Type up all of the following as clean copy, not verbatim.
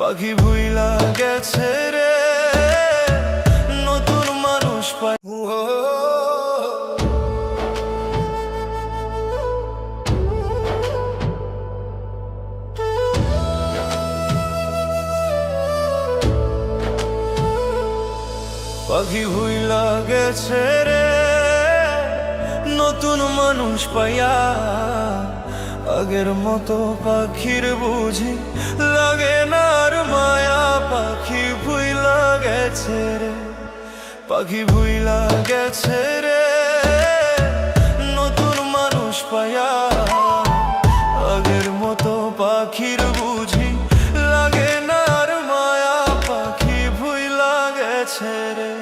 পাখি ভুইলা গেছে রে, নতুন মানুষ পাই। পাখি ভুইলা গেছে রে, নতুন মানুষ পাইয়া। আগের মতো পাখির বুঝি লাগে না আর মায়া। পাখি ভুইলা গেছে রে, পাখি ভুইলা গেছে রে, নতুন মানুষ পাইয়া। আগের মতো পাখির বুঝি লাগে না আর মায়া। পাখি ভুইলা গেছে রে।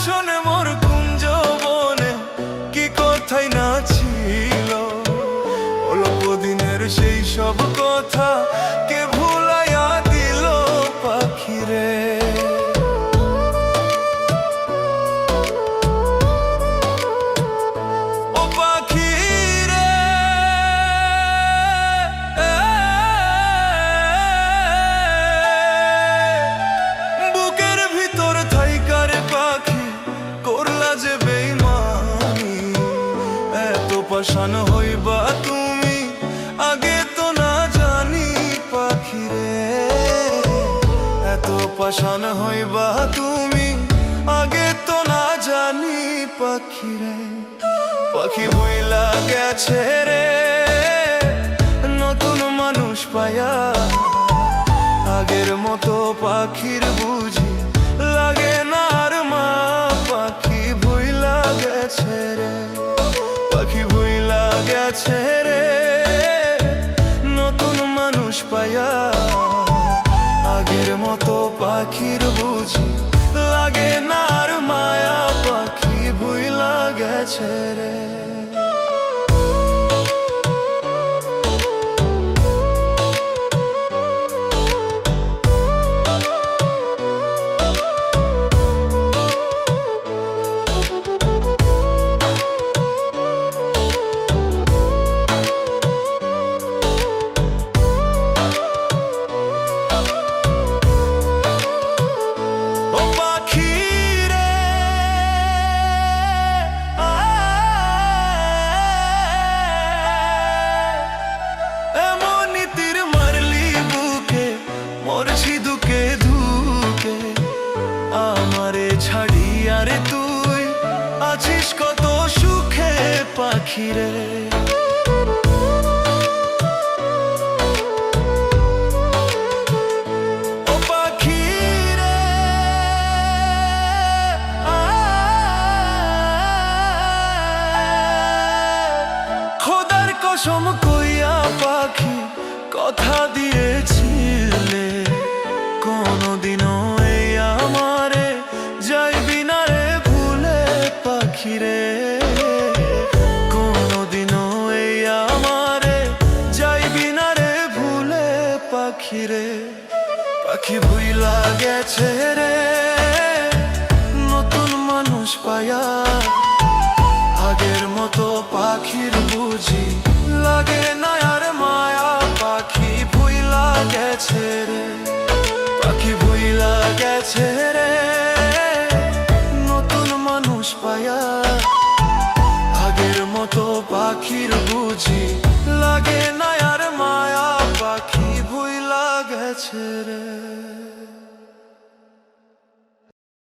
শোনে মোর কুঞ্জ বনে কি কথাই না ছিল, অল্প দিনের সেই সব কথা কে ভুলাইয়া দিল পাখিরে। ও পাখিরে, বুকের ভিতর থাইকার পাখি করলা যে বেইমানি। এত পাষাণ হইবা তুমি আগে তো না জানি পাখিরে। এত পাষাণ হইবা তুমি আগে তো না জানি পাখিরে। পাখি ভুইলা গেছে রে, নতুন মানুষ পাইয়া। আগের মতো পাখির বুঝি লাগে না আর মা। পাখি ভুইলা গেছে রে, পাখি ভুইলা গেছে রে, নতুন মানুষ পাইয়া। আগের মতো পাখির বুঝি লাগে না আর মায়া। পাখি ভুইলা গেছে রে। দুকে দুকে আমারে ছাড়িয়া রে তুই আছিস কত সুখে পাখিরে। ও পাখিরে, খোদার কসম কইয়া পাখি কথা দিয়েছিলে, কোনদিনও এই আমারে যাইবি না রে ভুলে পাখিরে। কোনদিনও এই আমারে যাইবি না রে ভুলে পাখিরে। পাখি ভুইলা গেছে রে, নতুন মানুষ পাইয়া। আগের মতো পাখির বুঝি লাগে না আর মায়া। পাখি ভুইলা গেছে রে, পাখি ভুইলা গেছে রে, নতুন মানুষ পাইয়া। আগের মতো পাখির বুঝি লাগে না